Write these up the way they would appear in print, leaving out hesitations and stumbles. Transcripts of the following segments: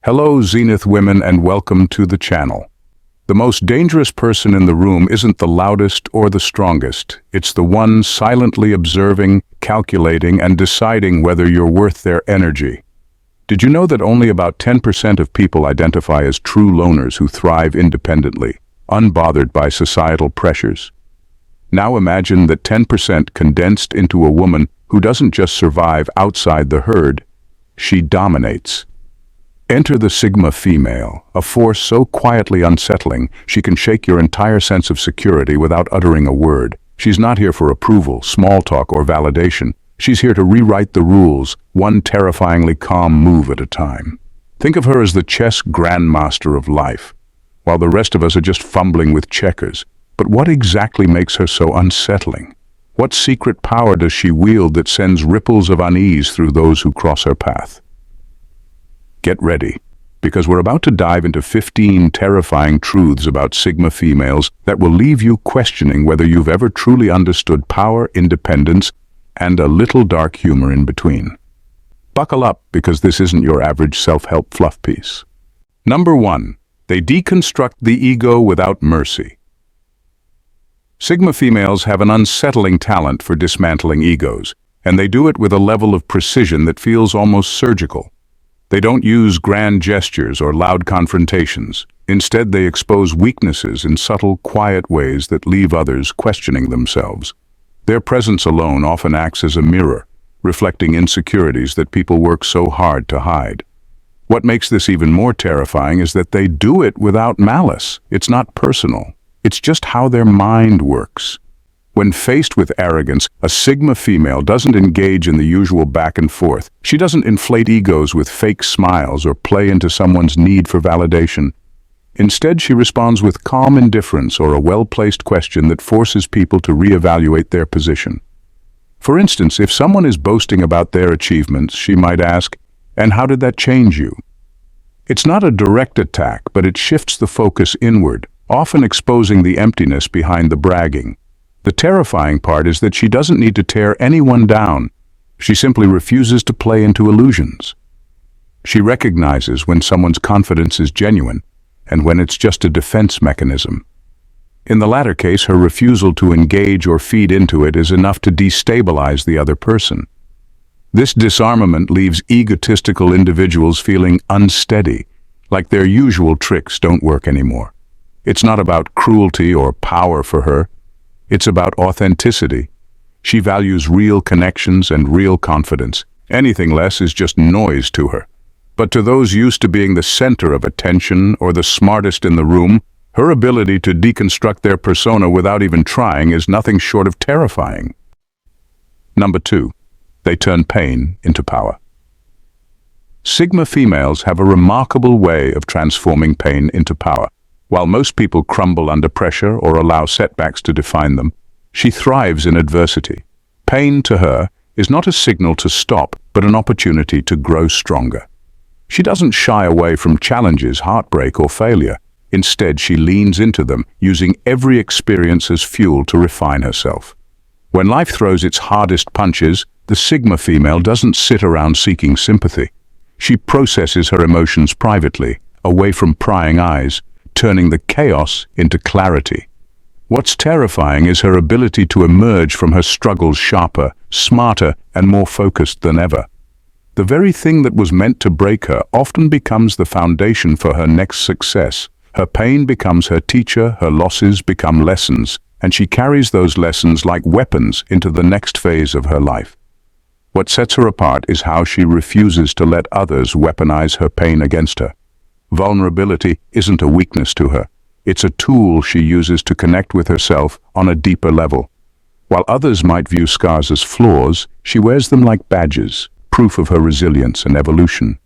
Hello Zenith women and welcome to the channel. The most dangerous person in the room isn't the loudest or the strongest. It's the one silently observing, calculating, and deciding whether you're worth their energy. Did you know that only about 10% of people identify as true loners who thrive independently, unbothered by societal pressures? Now imagine that 10% condensed into a woman who doesn't just survive outside the herd, she dominates. Enter the Sigma female, a force so quietly unsettling she can shake your entire sense of security without uttering a word. She's not here for approval, small talk, or validation. She's here to rewrite the rules, one terrifyingly calm move at a time. Think of her as the chess grandmaster of life, while the rest of us are just fumbling with checkers. But what exactly makes her so unsettling? What secret power does she wield that sends ripples of unease through those who cross her path? Get ready, because we're about to dive into 15 terrifying truths about Sigma females that will leave you questioning whether you've ever truly understood power, independence, and a little dark humor in between. Buckle up, because this isn't your average self-help fluff piece. Number 1. They deconstruct the ego without mercy. Sigma females have an unsettling talent for dismantling egos, and they do it with a level of precision that feels almost surgical. They don't use grand gestures or loud confrontations. Instead, they expose weaknesses in subtle, quiet ways that leave others questioning themselves. Their presence alone often acts as a mirror, reflecting insecurities that people work so hard to hide. What makes this even more terrifying is that they do it without malice. It's not personal. It's just how their mind works. When faced with arrogance, a Sigma female doesn't engage in the usual back and forth. She doesn't inflate egos with fake smiles or play into someone's need for validation. Instead, she responds with calm indifference or a well-placed question that forces people to reevaluate their position. For instance, if someone is boasting about their achievements, she might ask, "And how did that change you?" It's not a direct attack, but it shifts the focus inward, often exposing the emptiness behind the bragging. The terrifying part is that she doesn't need to tear anyone down. She simply refuses to play into illusions. She recognizes when someone's confidence is genuine and when it's just a defense mechanism. In the latter case, her refusal to engage or feed into it is enough to destabilize the other person. This disarmament leaves egotistical individuals feeling unsteady, like their usual tricks don't work anymore. It's not about cruelty or power for her. It's about authenticity. She values real connections and real confidence. Anything less is just noise to her. But to those used to being the center of attention or the smartest in the room, her ability to deconstruct their persona without even trying is nothing short of terrifying. Number 2. They turn pain into power. Sigma females have a remarkable way of transforming pain into power. While most people crumble under pressure or allow setbacks to define them, she thrives in adversity. Pain to her is not a signal to stop, but an opportunity to grow stronger. She doesn't shy away from challenges, heartbreak, or failure. Instead, she leans into them, using every experience as fuel to refine herself. When life throws its hardest punches, the Sigma female doesn't sit around seeking sympathy. She processes her emotions privately, away from prying eyes, turning the chaos into clarity. What's terrifying is her ability to emerge from her struggles sharper, smarter, and more focused than ever. The very thing that was meant to break her often becomes the foundation for her next success. Her pain becomes her teacher, her losses become lessons, and she carries those lessons like weapons into the next phase of her life. What sets her apart is how she refuses to let others weaponize her pain against her. Vulnerability isn't a weakness to her. It's a tool she uses to connect with herself on a deeper level. While others might view scars as flaws, she wears them like badges, proof of her resilience and evolution.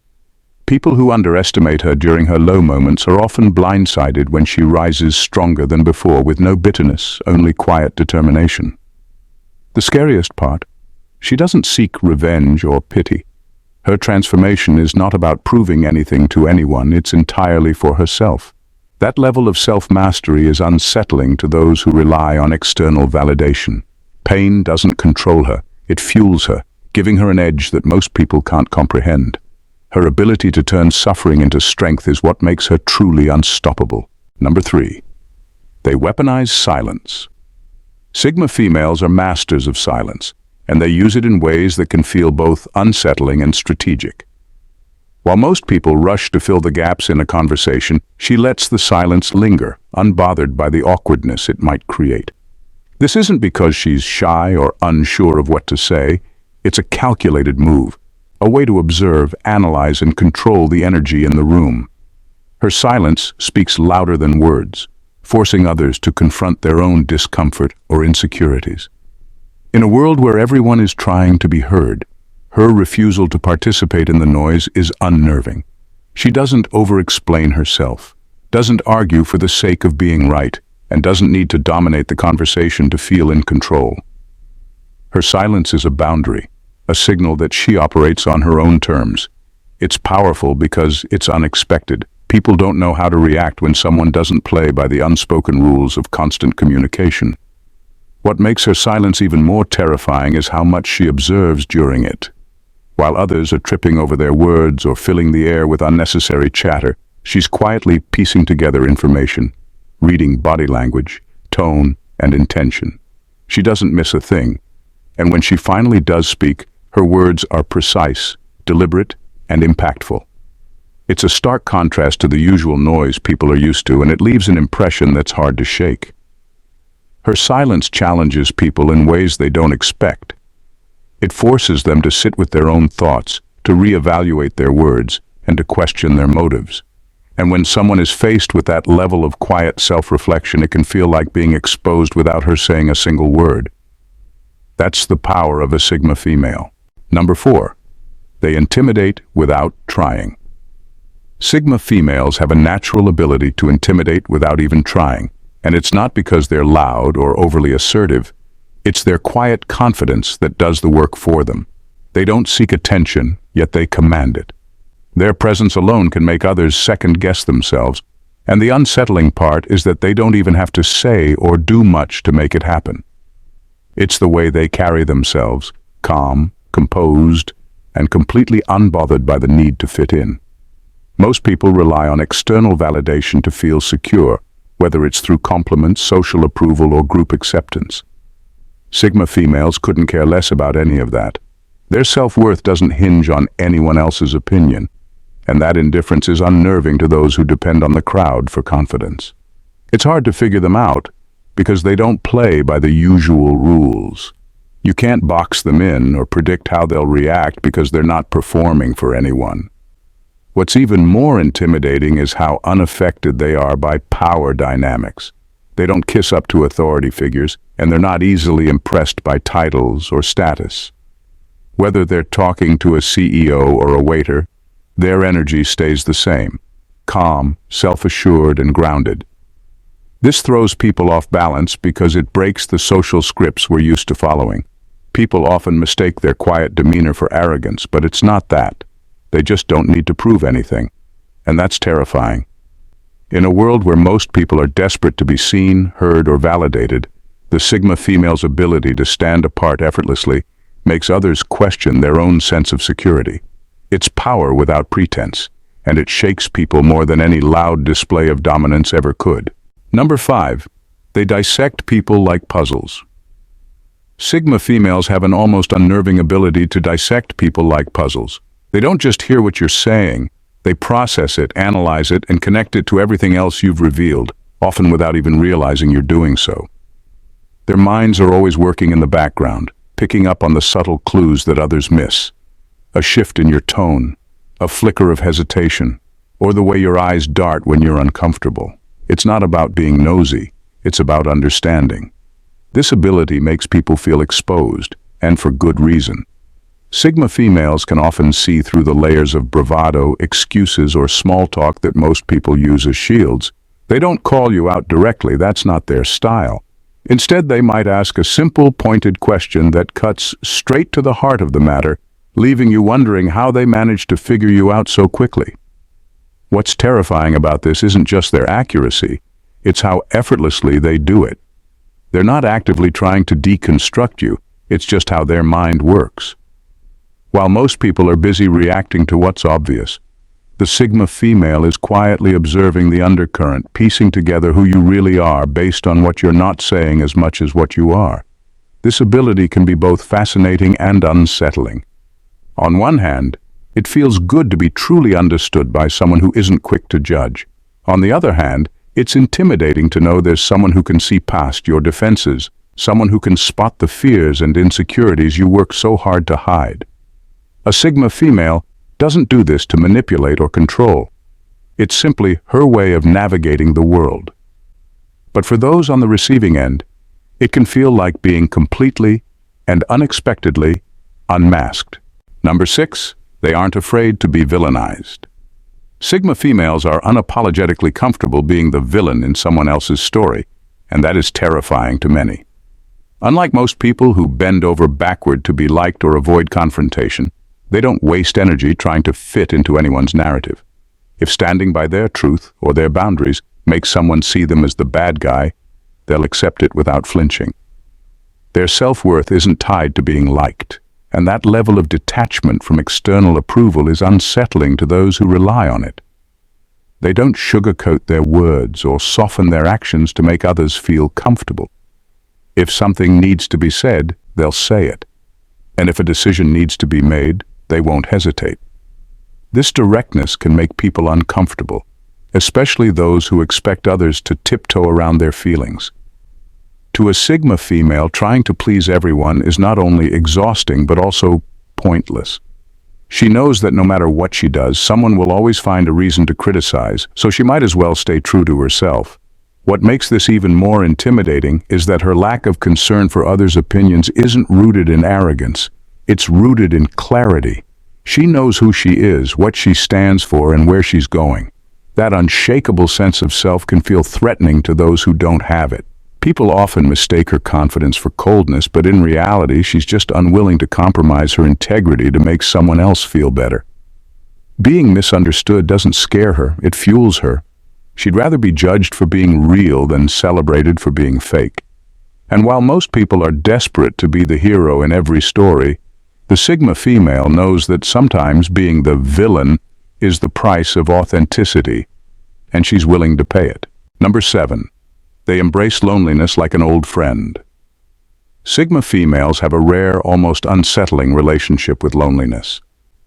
People who underestimate her during her low moments are often blindsided when she rises stronger than before with no bitterness, only quiet determination. The scariest part, she doesn't seek revenge or pity. Her transformation is not about proving anything to anyone, it's entirely for herself. That level of self-mastery is unsettling to those who rely on external validation. Pain doesn't control her, it fuels her, giving her an edge that most people can't comprehend. Her ability to turn suffering into strength is what makes her truly unstoppable. Number 3. They weaponize silence. Sigma females are masters of silence, and they use it in ways that can feel both unsettling and strategic. While most people rush to fill the gaps in a conversation, she lets the silence linger, unbothered by the awkwardness it might create. This isn't because she's shy or unsure of what to say. It's a calculated move, a way to observe, analyze, and control the energy in the room. Her silence speaks louder than words, forcing others to confront their own discomfort or insecurities. In a world where everyone is trying to be heard, her refusal to participate in the noise is unnerving. She doesn't over-explain herself, doesn't argue for the sake of being right, and doesn't need to dominate the conversation to feel in control. Her silence is a boundary, a signal that she operates on her own terms. It's powerful because it's unexpected. People don't know how to react when someone doesn't play by the unspoken rules of constant communication. What makes her silence even more terrifying is how much she observes during it. While others are tripping over their words or filling the air with unnecessary chatter, she's quietly piecing together information, reading body language, tone, and intention. She doesn't miss a thing, and when she finally does speak, her words are precise, deliberate, and impactful. It's a stark contrast to the usual noise people are used to, and it leaves an impression that's hard to shake. Her silence challenges people in ways they don't expect. It forces them to sit with their own thoughts, to reevaluate their words, and to question their motives. And when someone is faced with that level of quiet self-reflection, it can feel like being exposed without her saying a single word. That's the power of a Sigma female. Number 4. They intimidate without trying. Sigma females have a natural ability to intimidate without even trying, and it's not because they're loud or overly assertive. It's their quiet confidence that does the work for them. They don't seek attention, yet they command it. Their presence alone can make others second-guess themselves, and the unsettling part is that they don't even have to say or do much to make it happen. It's the way they carry themselves, calm, composed, and completely unbothered by the need to fit in. Most people rely on external validation to feel secure, whether it's through compliments, social approval, or group acceptance. Sigma females couldn't care less about any of that. Their self-worth doesn't hinge on anyone else's opinion, and that indifference is unnerving to those who depend on the crowd for confidence. It's hard to figure them out because they don't play by the usual rules. You can't box them in or predict how they'll react because they're not performing for anyone. What's even more intimidating is how unaffected they are by power dynamics. They don't kiss up to authority figures, and they're not easily impressed by titles or status. Whether they're talking to a CEO or a waiter, their energy stays the same, calm, self-assured, and grounded. This throws people off balance because it breaks the social scripts we're used to following. People often mistake their quiet demeanor for arrogance, but it's not that. They just don't need to prove anything, and that's terrifying. In a world where most people are desperate to be seen, heard, or validated, the Sigma female's ability to stand apart effortlessly makes others question their own sense of security. It's power without pretense, and it shakes people more than any loud display of dominance ever could. Number 5. They dissect people like puzzles. Sigma females have an almost unnerving ability to dissect people like puzzles. They don't just hear what you're saying, they process it, analyze it, and connect it to everything else you've revealed, often without even realizing you're doing so. Their minds are always working in the background, picking up on the subtle clues that others miss. A shift in your tone, a flicker of hesitation, or the way your eyes dart when you're uncomfortable. It's not about being nosy, it's about understanding. This ability makes people feel exposed, and for good reason. Sigma females can often see through the layers of bravado, excuses, or small talk that most people use as shields. They don't call you out directly, that's not their style. Instead, they might ask a simple, pointed question that cuts straight to the heart of the matter, leaving you wondering how they managed to figure you out so quickly. What's terrifying about this isn't just their accuracy, it's how effortlessly they do it. They're not actively trying to deconstruct you, it's just how their mind works. While most people are busy reacting to what's obvious, the Sigma female is quietly observing the undercurrent, piecing together who you really are based on what you're not saying as much as what you are. This ability can be both fascinating and unsettling. On one hand, it feels good to be truly understood by someone who isn't quick to judge. On the other hand, it's intimidating to know there's someone who can see past your defenses, someone who can spot the fears and insecurities you work so hard to hide. A Sigma female doesn't do this to manipulate or control. It's simply her way of navigating the world. But for those on the receiving end, it can feel like being completely and unexpectedly unmasked. Number 6, they aren't afraid to be villainized. Sigma females are unapologetically comfortable being the villain in someone else's story, and that is terrifying to many. Unlike most people who bend over backward to be liked or avoid confrontation, they don't waste energy trying to fit into anyone's narrative. If standing by their truth or their boundaries makes someone see them as the bad guy, they'll accept it without flinching. Their self-worth isn't tied to being liked, and that level of detachment from external approval is unsettling to those who rely on it. They don't sugarcoat their words or soften their actions to make others feel comfortable. If something needs to be said, they'll say it. And if a decision needs to be made, they won't hesitate. This directness can make people uncomfortable, especially those who expect others to tiptoe around their feelings. To a Sigma female, trying to please everyone is not only exhausting but also pointless. She knows that no matter what she does, someone will always find a reason to criticize, so she might as well stay true to herself. What makes this even more intimidating is that her lack of concern for others' opinions isn't rooted in arrogance. It's rooted in clarity. She knows who she is, what she stands for, and where she's going. That unshakable sense of self can feel threatening to those who don't have it. People often mistake her confidence for coldness, but in reality, she's just unwilling to compromise her integrity to make someone else feel better. Being misunderstood doesn't scare her, it fuels her. She'd rather be judged for being real than celebrated for being fake. And while most people are desperate to be the hero in every story, the Sigma female knows that sometimes being the villain is the price of authenticity, and she's willing to pay it. Number 7, they embrace loneliness like an old friend. Sigma females have a rare, almost unsettling relationship with loneliness.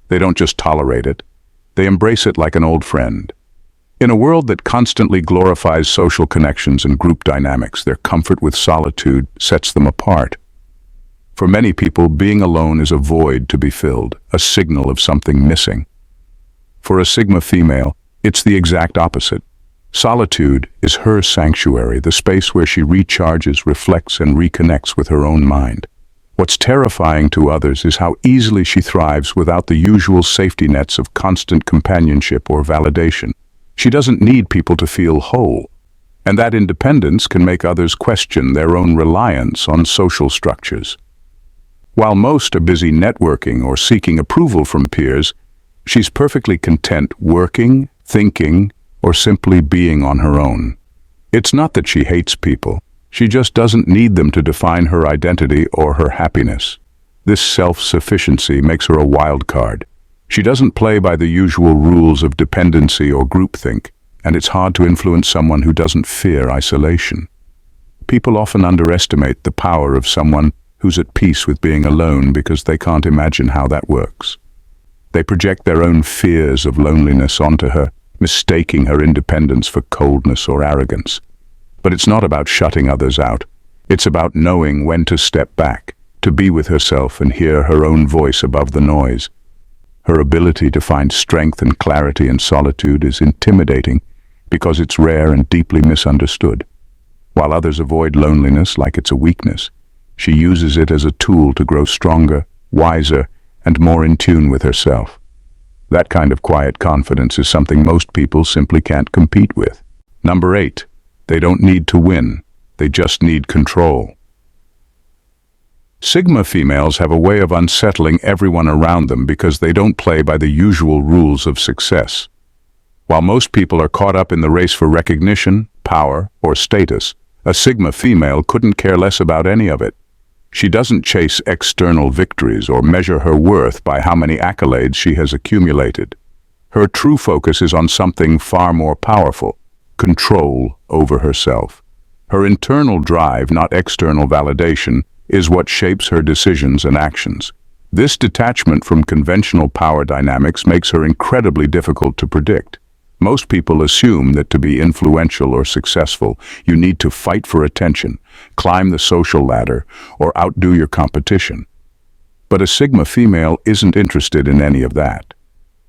They don't just tolerate it, they embrace it like an old friend. In a world that constantly glorifies social connections and group dynamics, their comfort with solitude sets them apart. For many people, being alone is a void to be filled, a signal of something missing. For a Sigma female, it's the exact opposite. Solitude is her sanctuary, the space where she recharges, reflects, and reconnects with her own mind. What's terrifying to others is how easily she thrives without the usual safety nets of constant companionship or validation. She doesn't need people to feel whole, and that independence can make others question their own reliance on social structures. While most are busy networking or seeking approval from peers, she's perfectly content working, thinking, or simply being on her own. It's not that she hates people, she just doesn't need them to define her identity or her happiness. This self-sufficiency makes her a wild card. She doesn't play by the usual rules of dependency or groupthink, and it's hard to influence someone who doesn't fear isolation. People often underestimate the power of someone who's at peace with being alone because they can't imagine how that works. They project their own fears of loneliness onto her, mistaking her independence for coldness or arrogance. But it's not about shutting others out. It's about knowing when to step back, to be with herself and hear her own voice above the noise. Her ability to find strength and clarity in solitude is intimidating because it's rare and deeply misunderstood. While others avoid loneliness like it's a weakness, she uses it as a tool to grow stronger, wiser, and more in tune with herself. That kind of quiet confidence is something most people simply can't compete with. Number 8, they don't need to win, they just need control. Sigma females have a way of unsettling everyone around them because they don't play by the usual rules of success. While most people are caught up in the race for recognition, power, or status, a Sigma female couldn't care less about any of it. She doesn't chase external victories or measure her worth by how many accolades she has accumulated. Her true focus is on something far more powerful: control over herself. Her internal drive, not external validation, is what shapes her decisions and actions. This detachment from conventional power dynamics makes her incredibly difficult to predict. Most people assume that to be influential or successful, you need to fight for attention, climb the social ladder, or outdo your competition. But a Sigma female isn't interested in any of that.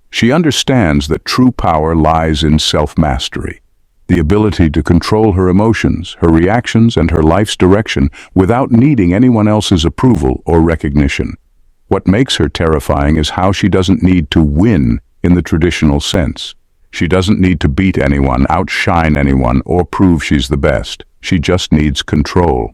She understands that true power lies in self-mastery, the ability to control her emotions, her reactions, and her life's direction without needing anyone else's approval or recognition. What makes her terrifying is how she doesn't need to win in the traditional sense. She doesn't need to beat anyone, outshine anyone, or prove she's the best. She just needs control.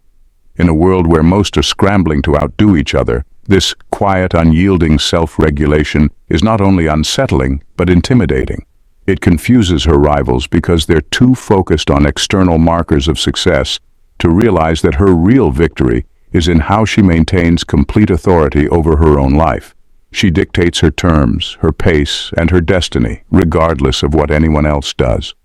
In a world where most are scrambling to outdo each other, this quiet, unyielding self-regulation is not only unsettling, but intimidating. It confuses her rivals because they're too focused on external markers of success to realize that her real victory is in how she maintains complete authority over her own life. She dictates her terms, her pace, and her destiny, regardless of what anyone else does.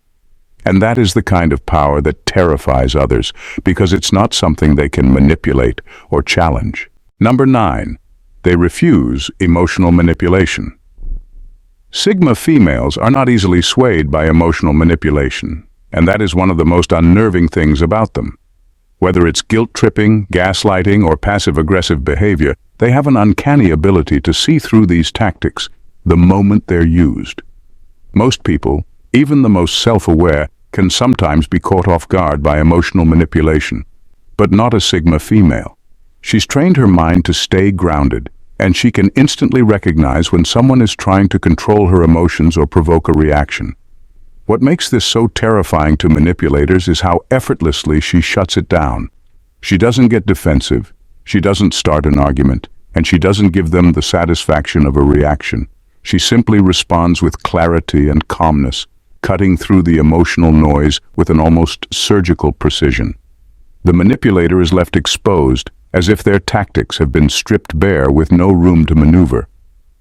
And that is the kind of power that terrifies others, because it's not something they can manipulate or challenge. Number 9. They refuse emotional manipulation. Sigma females are not easily swayed by emotional manipulation, and that is one of the most unnerving things about them. Whether it's guilt-tripping, gaslighting, or passive-aggressive behavior, they have an uncanny ability to see through these tactics the moment they're used. Most people, even the most self-aware, can sometimes be caught off guard by emotional manipulation, but not a Sigma female. She's trained her mind to stay grounded, and she can instantly recognize when someone is trying to control her emotions or provoke a reaction. What makes this so terrifying to manipulators is how effortlessly she shuts it down. She doesn't get defensive, she doesn't start an argument, and she doesn't give them the satisfaction of a reaction. She simply responds with clarity and calmness, cutting through the emotional noise with an almost surgical precision. The manipulator is left exposed, as if their tactics have been stripped bare with no room to maneuver.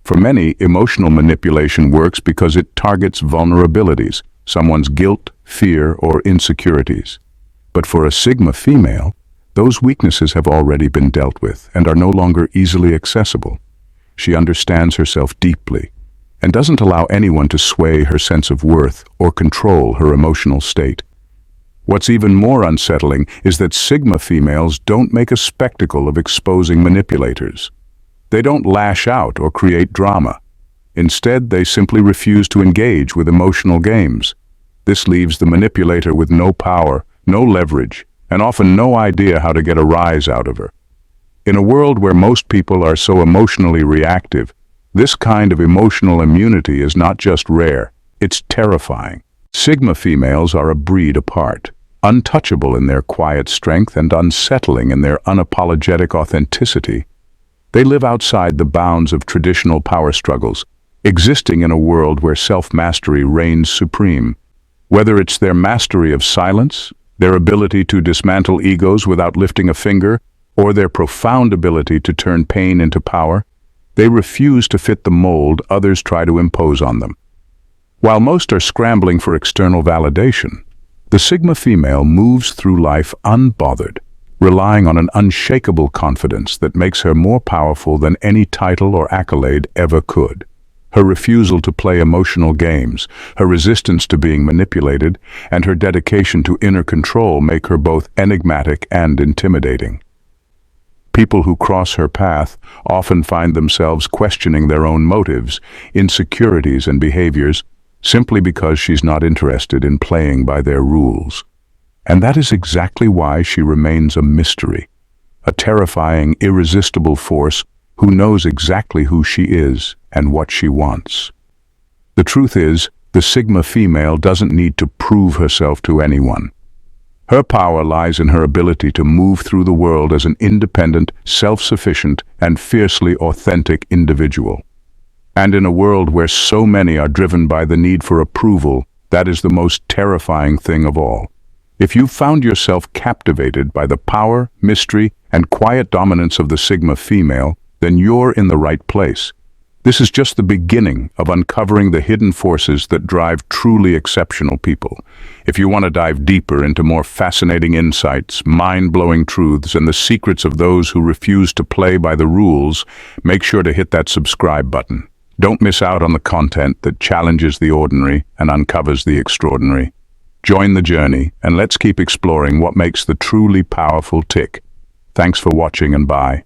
For many, emotional manipulation works because it targets vulnerabilities, someone's guilt, fear, or insecurities. But for a Sigma female, those weaknesses have already been dealt with and are no longer easily accessible. She understands herself deeply and doesn't allow anyone to sway her sense of worth or control her emotional state. What's even more unsettling is that Sigma females don't make a spectacle of exposing manipulators. They don't lash out or create drama. Instead, they simply refuse to engage with emotional games. This leaves the manipulator with no power, no leverage, and often no idea how to get a rise out of her. In a world where most people are so emotionally reactive, this kind of emotional immunity is not just rare, it's terrifying. Sigma females are a breed apart, untouchable in their quiet strength and unsettling in their unapologetic authenticity. They live outside the bounds of traditional power struggles, existing in a world where self-mastery reigns supreme. Whether it's their mastery of silence, their ability to dismantle egos without lifting a finger, or their profound ability to turn pain into power, they refuse to fit the mold others try to impose on them. While most are scrambling for external validation, the Sigma female moves through life unbothered, relying on an unshakable confidence that makes her more powerful than any title or accolade ever could. Her refusal to play emotional games, her resistance to being manipulated, and her dedication to inner control make her both enigmatic and intimidating. People who cross her path often find themselves questioning their own motives, insecurities, and behaviors simply because she's not interested in playing by their rules. And that is exactly why she remains a mystery, a terrifying, irresistible force who knows exactly who she is and what she wants. The truth is, the Sigma female doesn't need to prove herself to anyone. Her power lies in her ability to move through the world as an independent, self-sufficient, and fiercely authentic individual. And in a world where so many are driven by the need for approval, that is the most terrifying thing of all. If you've found yourself captivated by the power, mystery, and quiet dominance of the Sigma female, then you're in the right place. This is just the beginning of uncovering the hidden forces that drive truly exceptional people. If you want to dive deeper into more fascinating insights, mind-blowing truths, and the secrets of those who refuse to play by the rules, make sure to hit that subscribe button. Don't miss out on the content that challenges the ordinary and uncovers the extraordinary. Join the journey, and let's keep exploring what makes the truly powerful tick. Thanks for watching, and bye.